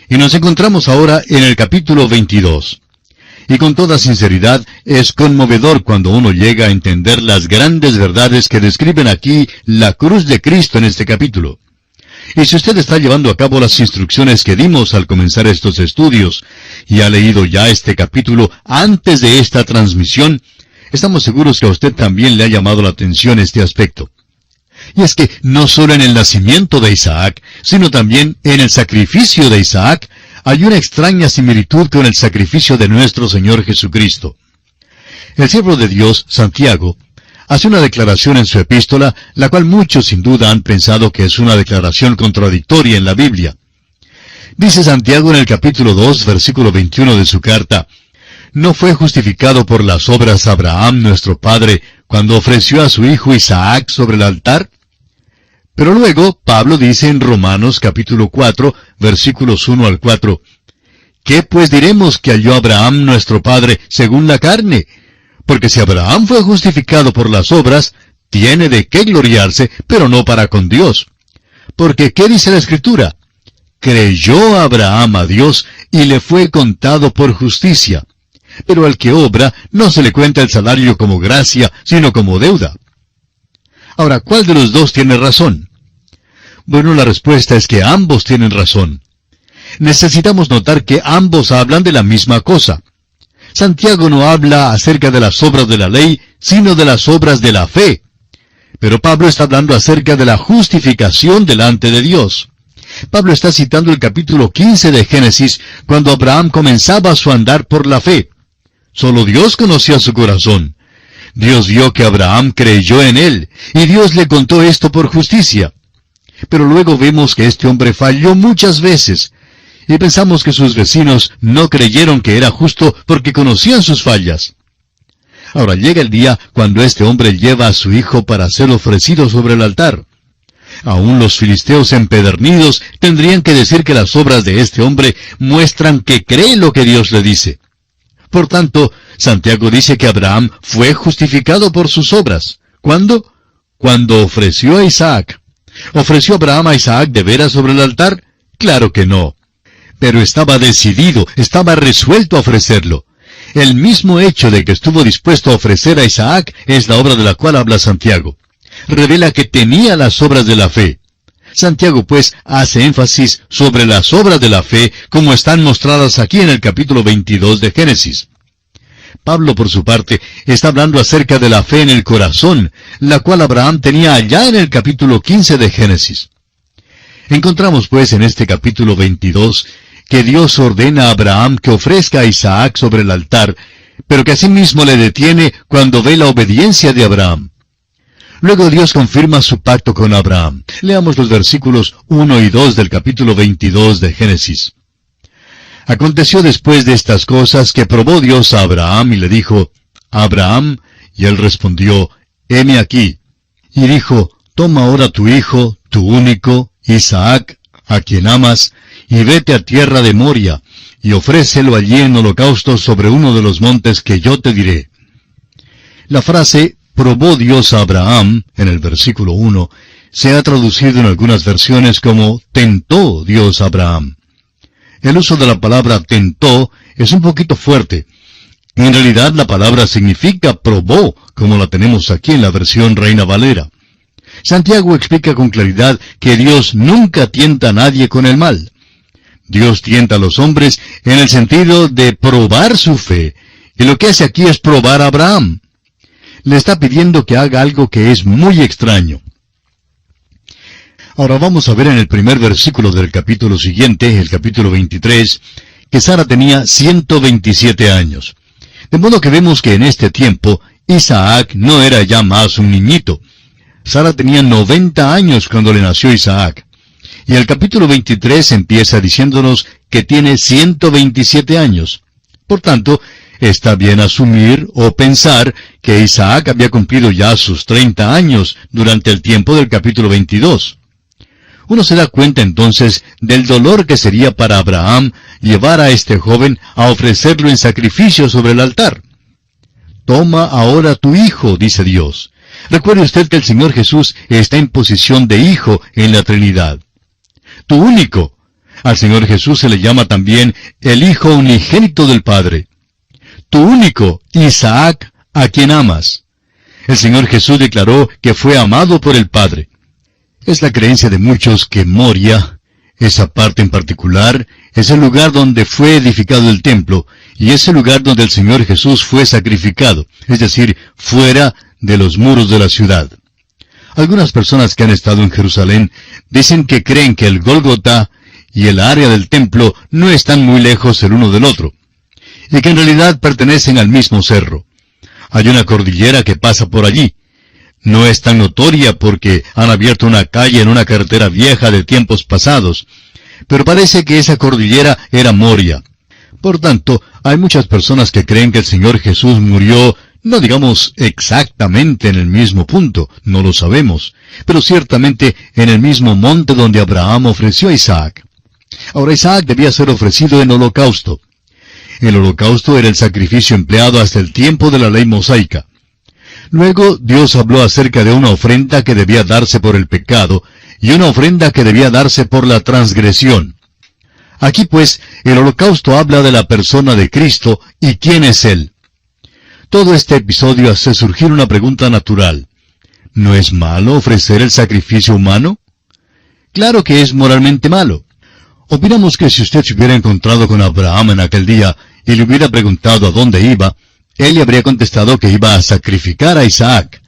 Y nos encontramos ahora en el capítulo 22. Y con toda sinceridad, es conmovedor cuando uno llega a entender las grandes verdades que describen aquí la cruz de Cristo en este capítulo. Y si usted está llevando a cabo las instrucciones que dimos al comenzar estos estudios, y ha leído ya este capítulo antes de esta transmisión, estamos seguros que a usted también le ha llamado la atención este aspecto. Y es que no solo en el nacimiento de Isaac, sino también en el sacrificio de Isaac, hay una extraña similitud con el sacrificio de nuestro Señor Jesucristo. El siervo de Dios, Santiago, hace una declaración en su epístola, la cual muchos sin duda han pensado que es una declaración contradictoria en la Biblia. Dice Santiago en el capítulo 2, versículo 21 de su carta, ¿no fue justificado por las obras Abraham nuestro padre cuando ofreció a su hijo Isaac sobre el altar? Pero luego, Pablo dice en Romanos capítulo 4, versículos 1 al 4, ¿qué pues diremos que halló Abraham nuestro padre según la carne? Porque si Abraham fue justificado por las obras, tiene de qué gloriarse, pero no para con Dios. Porque, ¿qué dice la Escritura? Creyó Abraham a Dios y le fue contado por justicia. Pero al que obra, no se le cuenta el salario como gracia, sino como deuda. Ahora, ¿cuál de los dos tiene razón? Bueno, la respuesta es que ambos tienen razón. Necesitamos notar que ambos hablan de la misma cosa. Santiago no habla acerca de las obras de la ley, sino de las obras de la fe. Pero Pablo está hablando acerca de la justificación delante de Dios. Pablo está citando el capítulo 15 de Génesis, cuando Abraham comenzaba su andar por la fe. Solo Dios conocía su corazón. Dios vio que Abraham creyó en él, y Dios le contó esto por justicia. Pero luego vemos que este hombre falló muchas veces, y pensamos que sus vecinos no creyeron que era justo porque conocían sus fallas. Ahora llega el día cuando este hombre lleva a su hijo para ser ofrecido sobre el altar. Aún los filisteos empedernidos tendrían que decir que las obras de este hombre muestran que cree lo que Dios le dice. Por tanto, Santiago dice que Abraham fue justificado por sus obras. ¿Cuándo? Cuando ofreció a Isaac. ¿Ofreció Abraham a Isaac de veras sobre el altar? Claro que no. Pero estaba decidido, estaba resuelto a ofrecerlo. El mismo hecho de que estuvo dispuesto a ofrecer a Isaac es la obra de la cual habla Santiago. Revela que tenía las obras de la fe. Santiago, pues, hace énfasis sobre las obras de la fe, como están mostradas aquí en el capítulo 22 de Génesis. Pablo, por su parte, está hablando acerca de la fe en el corazón, la cual Abraham tenía allá en el capítulo 15 de Génesis. Encontramos, pues, en este capítulo 22, que Dios ordena a Abraham que ofrezca a Isaac sobre el altar, pero que asimismo le detiene cuando ve la obediencia de Abraham. Luego Dios confirma su pacto con Abraham. Leamos los versículos 1 y 2 del capítulo 22 de Génesis. Aconteció después de estas cosas que probó Dios a Abraham y le dijo, Abraham, y él respondió, heme aquí. Y dijo, toma ahora tu hijo, tu único, Isaac, a quien amas, y vete a tierra de Moria, y ofrécelo allí en holocausto sobre uno de los montes que yo te diré. La frase, probó Dios a Abraham, en el versículo 1, se ha traducido en algunas versiones como tentó Dios a Abraham. El uso de la palabra tentó es un poquito fuerte. En realidad la palabra significa probó, como la tenemos aquí en la versión Reina Valera. Santiago explica con claridad que Dios nunca tienta a nadie con el mal. Dios tienta a los hombres en el sentido de probar su fe, y lo que hace aquí es probar a Abraham. Le está pidiendo que haga algo que es muy extraño. Ahora vamos a ver en el primer versículo del capítulo siguiente, el capítulo 23, que Sara tenía 127 años. De modo que vemos que en este tiempo Isaac no era ya más un niñito. Sara tenía 90 años cuando le nació Isaac. Y el capítulo 23 empieza diciéndonos que tiene 127 años. Por tanto, está bien asumir o pensar que Isaac había cumplido ya sus 30 años durante el tiempo del capítulo 22. Uno se da cuenta entonces del dolor que sería para Abraham llevar a este joven a ofrecerlo en sacrificio sobre el altar. Toma ahora tu hijo, dice Dios. Recuerde usted que el Señor Jesús está en posición de hijo en la Trinidad. Tu único. Al Señor Jesús se le llama también el Hijo unigénito del Padre. Tu único, Isaac, a quien amas. El Señor Jesús declaró que fue amado por el Padre. Es la creencia de muchos que Moria, esa parte en particular, es el lugar donde fue edificado el templo, y es el lugar donde el Señor Jesús fue sacrificado, es decir, fuera de los muros de la ciudad. Algunas personas que han estado en Jerusalén dicen que creen que el Gólgota y el área del templo no están muy lejos el uno del otro, y que en realidad pertenecen al mismo cerro. Hay una cordillera que pasa por allí. No es tan notoria porque han abierto una calle en una carretera vieja de tiempos pasados, pero parece que esa cordillera era Moria. Por tanto, hay muchas personas que creen que el Señor Jesús murió, no digamos exactamente en el mismo punto, no lo sabemos, pero ciertamente en el mismo monte donde Abraham ofreció a Isaac. Ahora Isaac debía ser ofrecido en holocausto. El holocausto era el sacrificio empleado hasta el tiempo de la ley mosaica. Luego Dios habló acerca de una ofrenda que debía darse por el pecado y una ofrenda que debía darse por la transgresión. Aquí pues el holocausto habla de la persona de Cristo y quién es Él. Todo este episodio hace surgir una pregunta natural. ¿No es malo ofrecer el sacrificio humano? Claro que es moralmente malo. Opinamos que si usted se hubiera encontrado con Abraham en aquel día y le hubiera preguntado a dónde iba, él le habría contestado que iba a sacrificar a Isaac.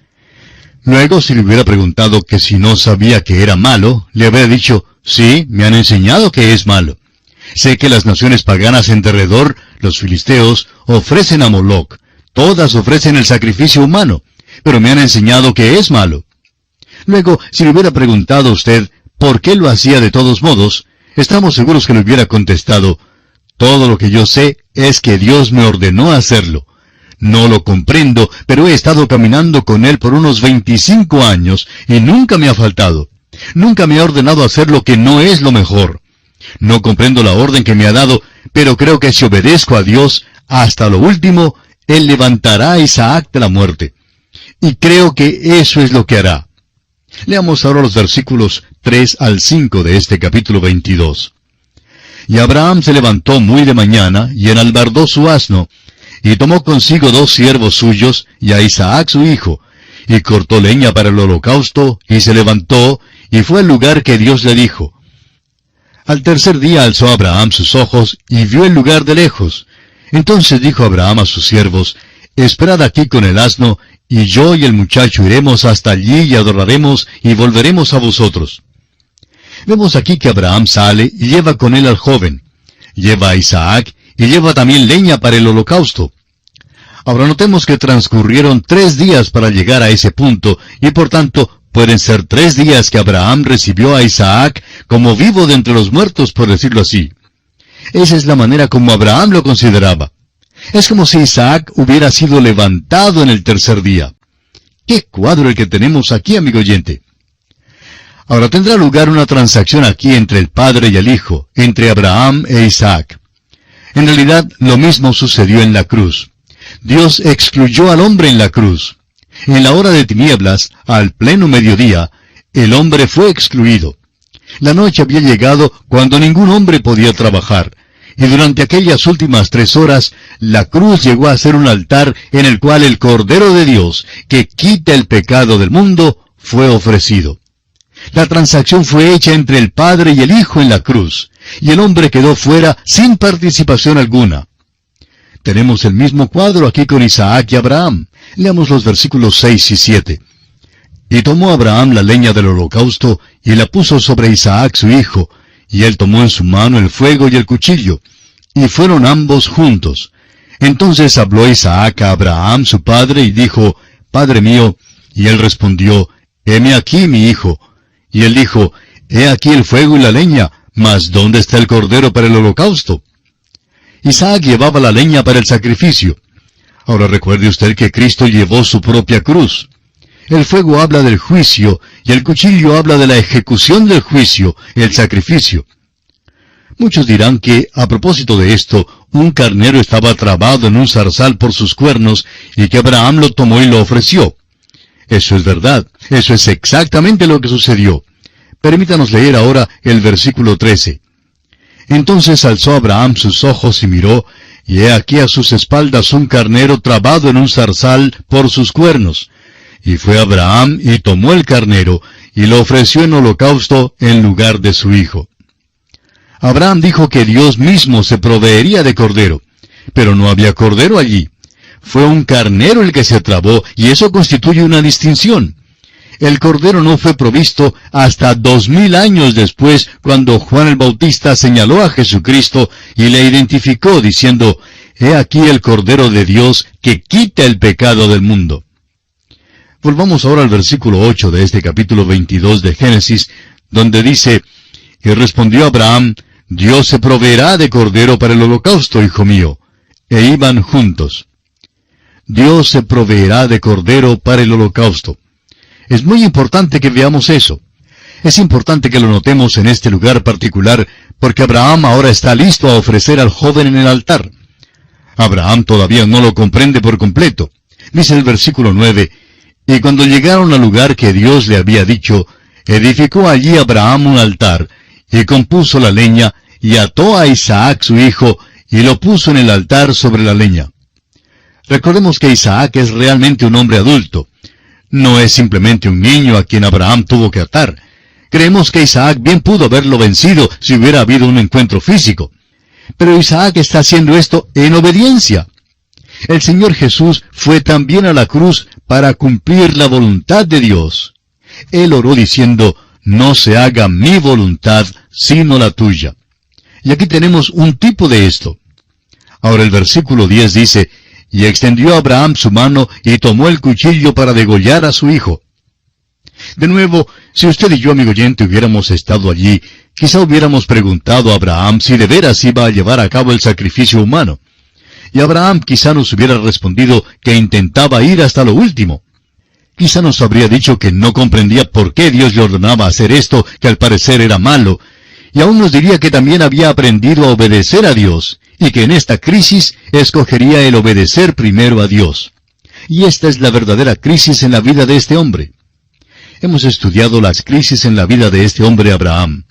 Luego, si le hubiera preguntado que si no sabía que era malo, le habría dicho, sí, me han enseñado que es malo. Sé que las naciones paganas en derredor, los filisteos, ofrecen a Moloc. Todas ofrecen el sacrificio humano, pero me han enseñado que es malo. Luego, si le hubiera preguntado a usted por qué lo hacía de todos modos, estamos seguros que le hubiera contestado, todo lo que yo sé es que Dios me ordenó hacerlo. No lo comprendo, pero he estado caminando con Él por unos 25 años y nunca me ha faltado. Nunca me ha ordenado hacer lo que no es lo mejor. No comprendo la orden que me ha dado, pero creo que si obedezco a Dios hasta lo último, Él levantará a Isaac de la muerte. Y creo que eso es lo que hará. Leamos ahora los versículos 3 al 5 de este capítulo 22. Y Abraham se levantó muy de mañana, y enalbardó su asno, y tomó consigo 2 siervos suyos, y a Isaac su hijo, y cortó leña para el holocausto, y se levantó, y fue al lugar que Dios le dijo. Al tercer día alzó Abraham sus ojos, y vio el lugar de lejos. Entonces dijo Abraham a sus siervos, esperad aquí con el asno, y yo y el muchacho iremos hasta allí y adoraremos, y volveremos a vosotros. Vemos aquí que Abraham sale y lleva con él al joven. Lleva a Isaac, y lleva también leña para el holocausto. Ahora notemos que transcurrieron 3 días para llegar a ese punto, y por tanto pueden ser 3 días que Abraham recibió a Isaac como vivo de entre los muertos, por decirlo así. Esa es la manera como Abraham lo consideraba. Es como si Isaac hubiera sido levantado en el tercer día. ¡Qué cuadro el que tenemos aquí, amigo oyente! Ahora tendrá lugar una transacción aquí entre el Padre y el Hijo, entre Abraham e Isaac. En realidad, lo mismo sucedió en la cruz. Dios excluyó al hombre en la cruz. En la hora de tinieblas, al pleno mediodía, el hombre fue excluido. La noche había llegado cuando ningún hombre podía trabajar, y durante aquellas últimas 3 horas, la cruz llegó a ser un altar en el cual el Cordero de Dios, que quita el pecado del mundo, fue ofrecido. La transacción fue hecha entre el Padre y el Hijo en la cruz, y el hombre quedó fuera sin participación alguna. Tenemos el mismo cuadro aquí con Isaac y Abraham. Leamos los versículos 6 y 7. Y tomó Abraham la leña del holocausto, y la puso sobre Isaac su hijo, y él tomó en su mano el fuego y el cuchillo, y fueron ambos juntos. Entonces habló Isaac a Abraham su padre, y dijo, Padre mío, y él respondió, Heme aquí mi hijo. Y él dijo, He aquí el fuego y la leña, mas ¿dónde está el cordero para el holocausto? Isaac llevaba la leña para el sacrificio. Ahora recuerde usted que Cristo llevó su propia cruz. El fuego habla del juicio, y el cuchillo habla de la ejecución del juicio, el sacrificio. Muchos dirán que, a propósito de esto, un carnero estaba trabado en un zarzal por sus cuernos, y que Abraham lo tomó y lo ofreció. Eso es verdad, eso es exactamente lo que sucedió. Permítanos leer ahora el versículo 13. Entonces alzó Abraham sus ojos y miró, y he aquí a sus espaldas un carnero trabado en un zarzal por sus cuernos. Y fue Abraham y tomó el carnero, y lo ofreció en holocausto en lugar de su hijo. Abraham dijo que Dios mismo se proveería de cordero, pero no había cordero allí. Fue un carnero el que se trabó, y eso constituye una distinción. El cordero no fue provisto hasta 2000 años después, cuando Juan el Bautista señaló a Jesucristo y le identificó diciendo, «He aquí el Cordero de Dios que quita el pecado del mundo». Volvamos ahora al versículo 8 de este capítulo 22 de Génesis, donde dice, «Y respondió Abraham, Dios se proveerá de cordero para el holocausto, hijo mío». E iban juntos. Dios se proveerá de cordero para el holocausto. Es muy importante que veamos eso. Es importante que lo notemos en este lugar particular, porque Abraham ahora está listo a ofrecer al joven en el altar. Abraham todavía no lo comprende por completo. Dice el versículo 9, «Y cuando llegaron al lugar que Dios le había dicho, edificó allí Abraham un altar, y compuso la leña, y ató a Isaac su hijo, y lo puso en el altar sobre la leña». Recordemos que Isaac es realmente un hombre adulto. No es simplemente un niño a quien Abraham tuvo que atar. Creemos que Isaac bien pudo haberlo vencido si hubiera habido un encuentro físico. Pero Isaac está haciendo esto en obediencia. El Señor Jesús fue también a la cruz para cumplir la voluntad de Dios. Él oró diciendo, «No se haga mi voluntad, sino la tuya». Y aquí tenemos un tipo de esto. Ahora el versículo 10 dice, «Y extendió Abraham su mano y tomó el cuchillo para degollar a su hijo». De nuevo, si usted y yo, amigo oyente, hubiéramos estado allí, quizá hubiéramos preguntado a Abraham si de veras iba a llevar a cabo el sacrificio humano. Y Abraham quizá nos hubiera respondido que intentaba ir hasta lo último. Quizá nos habría dicho que no comprendía por qué Dios le ordenaba hacer esto, que al parecer era malo. Y aún nos diría que también había aprendido a obedecer a Dios, y que en esta crisis escogería el obedecer primero a Dios. Y esta es la verdadera crisis en la vida de este hombre. Hemos estudiado las crisis en la vida de este hombre Abraham.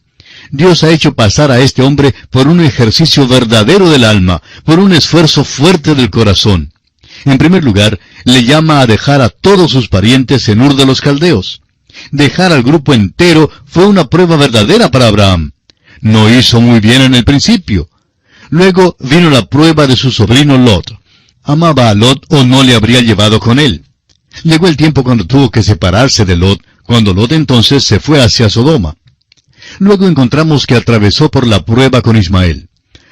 Dios ha hecho pasar a este hombre por un ejercicio verdadero del alma, por un esfuerzo fuerte del corazón. En primer lugar, le llama a dejar a todos sus parientes en Ur de los Caldeos. Dejar al grupo entero fue una prueba verdadera para Abraham. No hizo muy bien en el principio. Luego vino la prueba de su sobrino Lot. ¿Amaba a Lot o no le habría llevado con él? Llegó el tiempo cuando tuvo que separarse de Lot, cuando Lot entonces se fue hacia Sodoma. Luego encontramos que atravesó por la prueba con Ismael.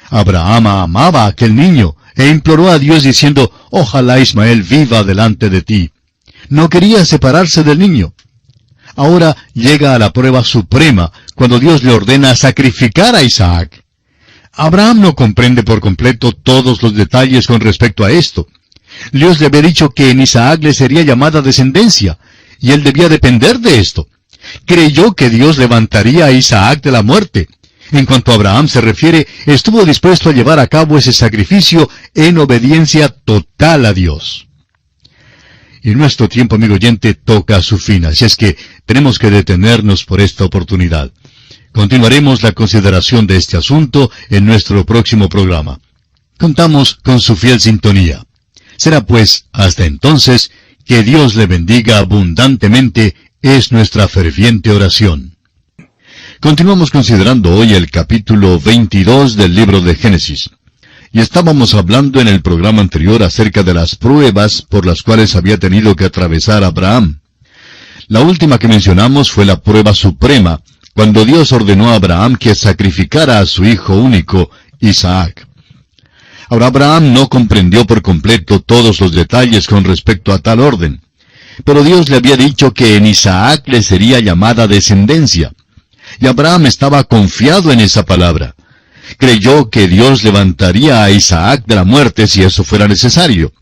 Abraham amaba a aquel niño e imploró a Dios diciendo, «Ojalá Ismael viva delante de ti». No quería separarse del niño. Ahora llega a la prueba suprema, cuando Dios le ordena sacrificar a Isaac. Abraham no comprende por completo todos los detalles con respecto a esto. Dios le había dicho que en Isaac le sería llamada descendencia, y él debía depender de esto. Creyó que Dios levantaría a Isaac de la muerte. En cuanto a Abraham se refiere, estuvo dispuesto a llevar a cabo ese sacrificio en obediencia total a Dios. Y nuestro tiempo, amigo oyente, toca a su fin, así es que tenemos que detenernos por esta oportunidad. Continuaremos la consideración de este asunto en nuestro próximo programa. Contamos con su fiel sintonía. Será pues, hasta entonces, que Dios le bendiga abundantemente, es nuestra ferviente oración. Continuamos considerando hoy el capítulo 22 del libro de Génesis. Y estábamos hablando en el programa anterior acerca de las pruebas por las cuales había tenido que atravesar Abraham. La última que mencionamos fue la prueba suprema, cuando Dios ordenó a Abraham que sacrificara a su hijo único, Isaac. Ahora Abraham no comprendió por completo todos los detalles con respecto a tal orden. Pero Dios le había dicho que en Isaac le sería llamada descendencia. Y Abraham estaba confiado en esa palabra. Creyó que Dios levantaría a Isaac de la muerte si eso fuera necesario.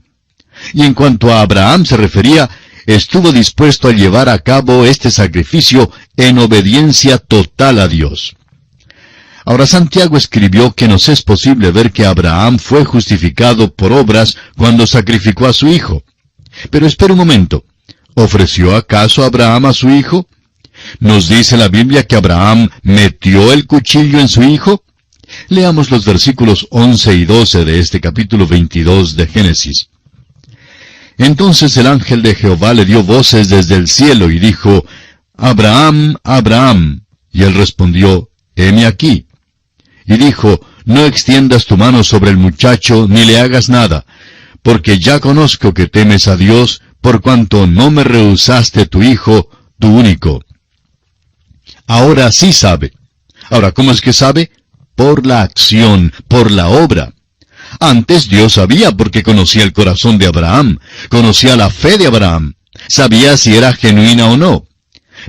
Y en cuanto a Abraham se refería, estuvo dispuesto a llevar a cabo este sacrificio en obediencia total a Dios. Ahora Santiago escribió que nos es posible ver que Abraham fue justificado por obras cuando sacrificó a su hijo. Pero espere un momento. ¿Ofreció acaso Abraham a su hijo? ¿Nos dice la Biblia que Abraham metió el cuchillo en su hijo? Leamos los versículos 11 y 12 de este capítulo 22 de Génesis. Entonces el ángel de Jehová le dio voces desde el cielo y dijo, Abraham, Abraham. Y él respondió, heme aquí. Y dijo, no extiendas tu mano sobre el muchacho, ni le hagas nada, porque ya conozco que temes a Dios, por cuanto no me rehusaste tu hijo, tu único. Ahora sí sabe. Ahora, ¿cómo es que sabe? Por la acción, por la obra. Antes Dios sabía porque conocía el corazón de Abraham, conocía la fe de Abraham, sabía si era genuina o no.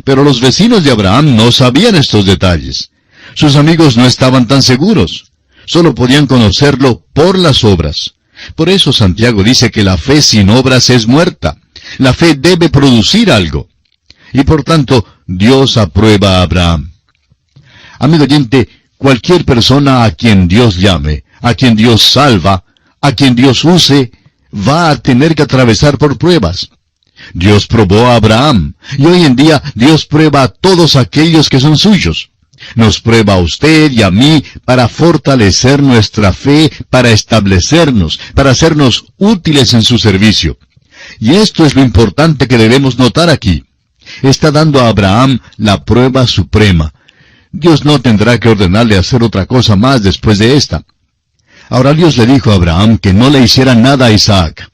Pero los vecinos de Abraham no sabían estos detalles. Sus amigos no estaban tan seguros. Solo podían conocerlo por las obras. Por eso Santiago dice que la fe sin obras es muerta. La fe debe producir algo. Y por tanto, Dios aprueba a Abraham. Amigo oyente, cualquier persona a quien Dios llame, a quien Dios salva, a quien Dios use, va a tener que atravesar por pruebas. Dios probó a Abraham, y hoy en día Dios prueba a todos aquellos que son suyos. Nos prueba a usted y a mí para fortalecer nuestra fe, para establecernos, para hacernos útiles en su servicio. Y esto es lo importante que debemos notar aquí. Está dando a Abraham la prueba suprema. Dios no tendrá que ordenarle hacer otra cosa más después de esta. Ahora Dios le dijo a Abraham que no le hiciera nada a Isaac.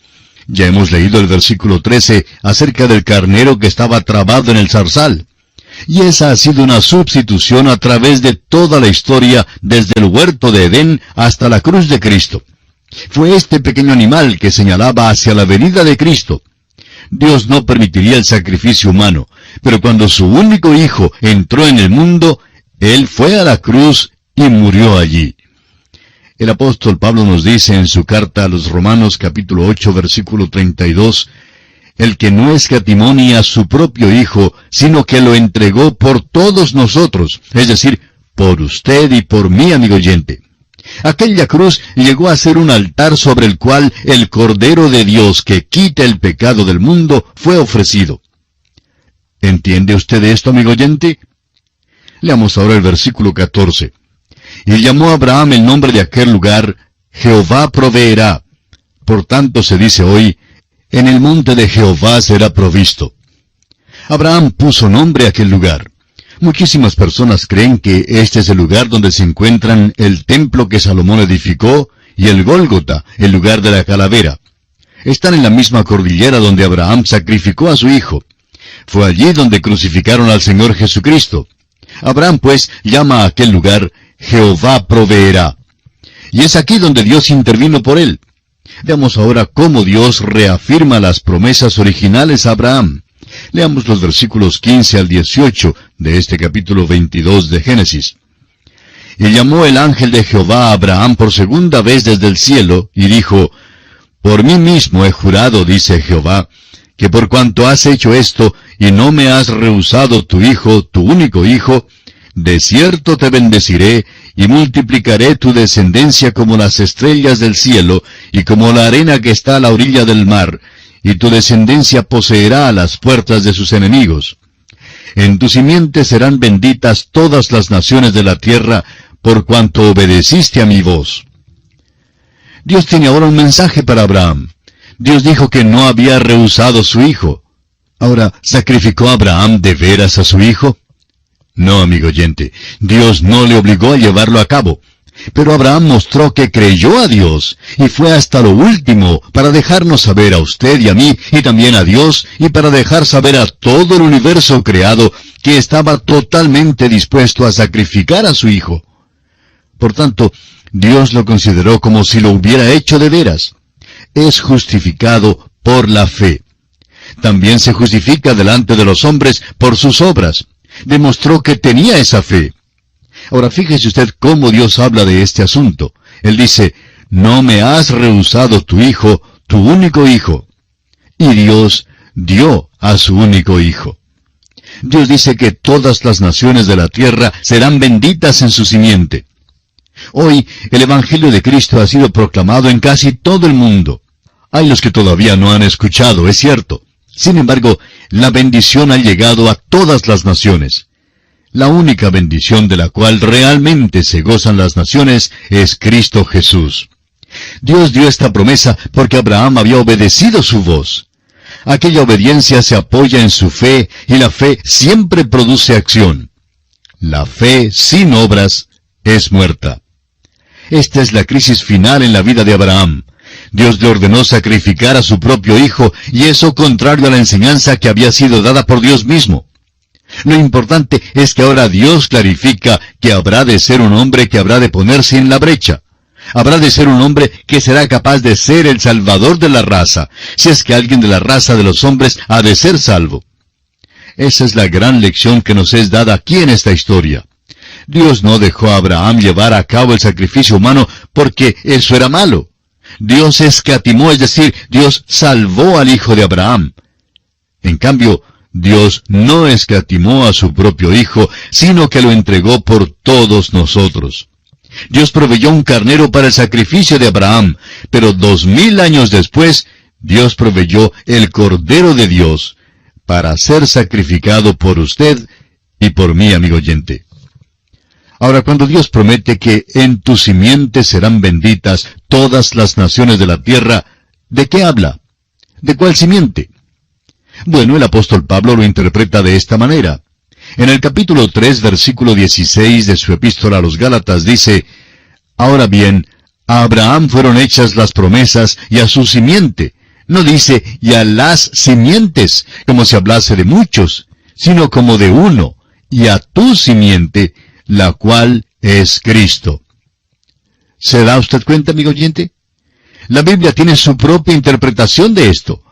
Ya hemos leído el versículo 13 acerca del carnero que estaba trabado en el zarzal. Y esa ha sido una sustitución a través de toda la historia, desde el huerto de Edén hasta la cruz de Cristo. Fue este pequeño animal que señalaba hacia la venida de Cristo. Dios no permitiría el sacrificio humano, pero cuando su único hijo entró en el mundo, Él fue a la cruz y murió allí. El apóstol Pablo nos dice en su carta a los Romanos capítulo 8 versículo 32, el que no escatimó ni a su propio Hijo, sino que lo entregó por todos nosotros, es decir, por usted y por mí, amigo oyente. Aquella cruz llegó a ser un altar sobre el cual el Cordero de Dios que quita el pecado del mundo fue ofrecido. ¿Entiende usted esto, amigo oyente? Leamos ahora el versículo 14. Y llamó a Abraham el nombre de aquel lugar, Jehová proveerá. Por tanto se dice hoy, en el monte de Jehová será provisto. Abraham puso nombre a aquel lugar. Muchísimas personas creen que este es el lugar donde se encuentran el templo que Salomón edificó y el Gólgota, el lugar de la calavera. Están en la misma cordillera donde Abraham sacrificó a su hijo. Fue allí donde crucificaron al Señor Jesucristo. Abraham, pues, llama a aquel lugar Jehová proveerá. Y es aquí donde Dios intervino por él. Veamos ahora cómo Dios reafirma las promesas originales a Abraham. Leamos los versículos 15 al 18 de este capítulo 22 de Génesis. Y llamó el ángel de Jehová a Abraham por segunda vez desde el cielo, y dijo, Por mí mismo he jurado, dice Jehová, que por cuanto has hecho esto, y no me has rehusado tu hijo, tu único hijo, de cierto te bendeciré, y multiplicaré tu descendencia como las estrellas del cielo, y como la arena que está a la orilla del mar, y tu descendencia poseerá las puertas de sus enemigos. En tu simiente serán benditas todas las naciones de la tierra, por cuanto obedeciste a mi voz. Dios tiene ahora un mensaje para Abraham. Dios dijo que no había rehusado su hijo. Ahora, ¿sacrificó Abraham de veras a su hijo? No, amigo oyente, Dios no le obligó a llevarlo a cabo. Pero Abraham mostró que creyó a Dios, y fue hasta lo último para dejarnos saber a usted y a mí, y también a Dios, y para dejar saber a todo el universo creado, que estaba totalmente dispuesto a sacrificar a su hijo. Por tanto, Dios lo consideró como si lo hubiera hecho de veras. Es justificado por la fe. También se justifica delante de los hombres por sus obras. Demostró que tenía esa fe. Ahora fíjese usted cómo Dios habla de este asunto. Él dice, no me has rehusado tu hijo, tu único hijo. Y Dios dio a su único hijo. Dios dice que todas las naciones de la tierra serán benditas en su simiente. Hoy el Evangelio de Cristo ha sido proclamado en casi todo el mundo. Hay los que todavía no han escuchado, es cierto. Sin embargo, la bendición ha llegado a todas las naciones. La única bendición de la cual realmente se gozan las naciones es Cristo Jesús. Dios dio esta promesa porque Abraham había obedecido su voz. Aquella obediencia se apoya en su fe y la fe siempre produce acción. La fe sin obras es muerta. Esta es la crisis final en la vida de Abraham. Dios le ordenó sacrificar a su propio hijo, y eso contrario a la enseñanza que había sido dada por Dios mismo. Lo importante es que ahora Dios clarifica que habrá de ser un hombre que habrá de ponerse en la brecha. Habrá de ser un hombre que será capaz de ser el salvador de la raza, si es que alguien de la raza de los hombres ha de ser salvo. Esa es la gran lección que nos es dada aquí en esta historia. Dios no dejó a Abraham llevar a cabo el sacrificio humano porque eso era malo. Dios escatimó, es decir, Dios salvó al hijo de Abraham. En cambio, Dios no escatimó a su propio hijo, sino que lo entregó por todos nosotros. Dios proveyó un carnero para el sacrificio de Abraham, pero 2000 años después, Dios proveyó el Cordero de Dios para ser sacrificado por usted y por mí, amigo oyente. Ahora, cuando Dios promete que en tu simiente serán benditas todas las naciones de la tierra, ¿de qué habla? ¿De cuál simiente? Bueno, el apóstol Pablo lo interpreta de esta manera. En el capítulo 3, versículo 16 de su epístola a los Gálatas dice, Ahora bien, a Abraham fueron hechas las promesas y a su simiente. No dice, y a las simientes, como si hablase de muchos, sino como de uno, y a tu simiente, la cual es Cristo. ¿Se da usted cuenta, amigo oyente? La Biblia tiene su propia interpretación de esto.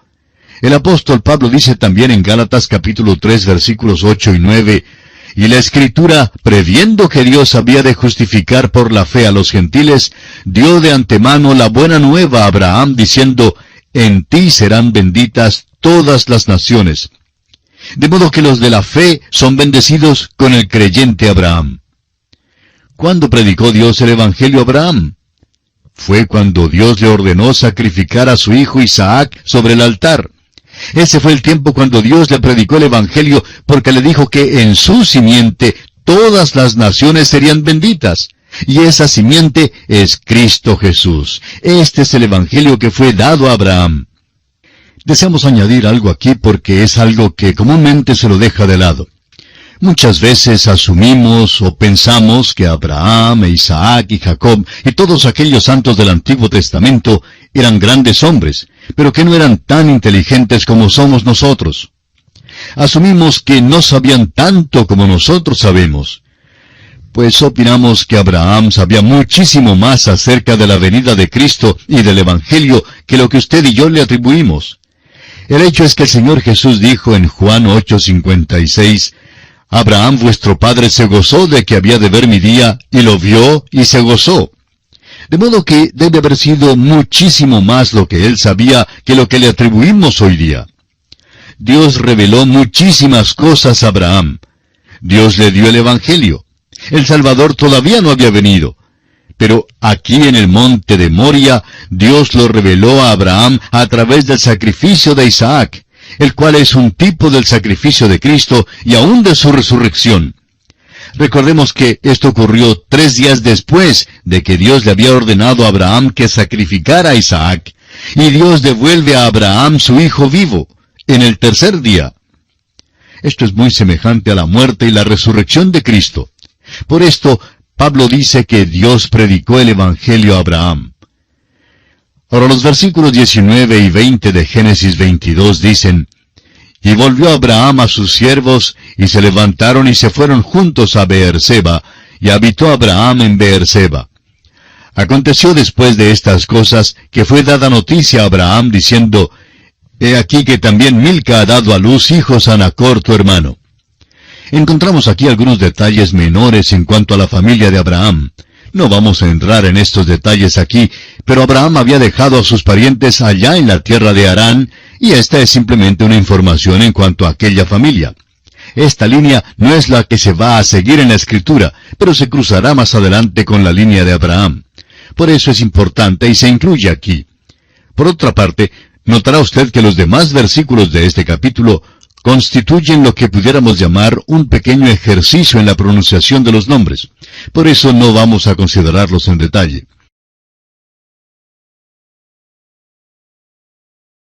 El apóstol Pablo dice también en Gálatas capítulo 3 versículos 8 y 9, y la Escritura, previendo que Dios había de justificar por la fe a los gentiles, dio de antemano la buena nueva a Abraham, diciendo, en ti serán benditas todas las naciones. De modo que los de la fe son bendecidos con el creyente Abraham. ¿Cuándo predicó Dios el Evangelio a Abraham? Fue cuando Dios le ordenó sacrificar a su hijo Isaac sobre el altar. Ese fue el tiempo cuando Dios le predicó el Evangelio, porque le dijo que en su simiente todas las naciones serían benditas. Y esa simiente es Cristo Jesús. Este es el Evangelio que fue dado a Abraham. Deseamos añadir algo aquí porque es algo que comúnmente se lo deja de lado. Muchas veces asumimos o pensamos que Abraham, Isaac y Jacob y todos aquellos santos del Antiguo Testamento eran grandes hombres, pero que no eran tan inteligentes como somos nosotros. Asumimos que no sabían tanto como nosotros sabemos. Pues opinamos que Abraham sabía muchísimo más acerca de la venida de Cristo y del Evangelio que lo que usted y yo le atribuimos. El hecho es que el Señor Jesús dijo en Juan 8:56, Abraham vuestro padre se gozó de que había de ver mi día, y lo vio y se gozó. De modo que debe haber sido muchísimo más lo que él sabía que lo que le atribuimos hoy día. Dios reveló muchísimas cosas a Abraham. Dios le dio el Evangelio. El Salvador todavía no había venido. Pero aquí en el monte de Moria, Dios lo reveló a Abraham a través del sacrificio de Isaac, el cual es un tipo del sacrificio de Cristo y aún de su resurrección. Recordemos que esto ocurrió 3 días después de que Dios le había ordenado a Abraham que sacrificara a Isaac, y Dios devuelve a Abraham su hijo vivo, en el 3er día. Esto es muy semejante a la muerte y la resurrección de Cristo. Por esto, Pablo dice que Dios predicó el Evangelio a Abraham. Ahora los versículos 19 y 20 de Génesis 22 dicen, Y volvió Abraham a sus siervos, y se levantaron y se fueron juntos a Beerseba, y habitó Abraham en Beerseba. Aconteció después de estas cosas, que fue dada noticia a Abraham, diciendo, He aquí que también Milca ha dado a luz hijos a Nachor tu hermano. Encontramos aquí algunos detalles menores en cuanto a la familia de Abraham. No vamos a entrar en estos detalles aquí, pero Abraham había dejado a sus parientes allá en la tierra de Harán, y esta es simplemente una información en cuanto a aquella familia. Esta línea no es la que se va a seguir en la Escritura, pero se cruzará más adelante con la línea de Abraham. Por eso es importante y se incluye aquí. Por otra parte, notará usted que los demás versículos de este capítulo constituyen lo que pudiéramos llamar un pequeño ejercicio en la pronunciación de los nombres. Por eso no vamos a considerarlos en detalle.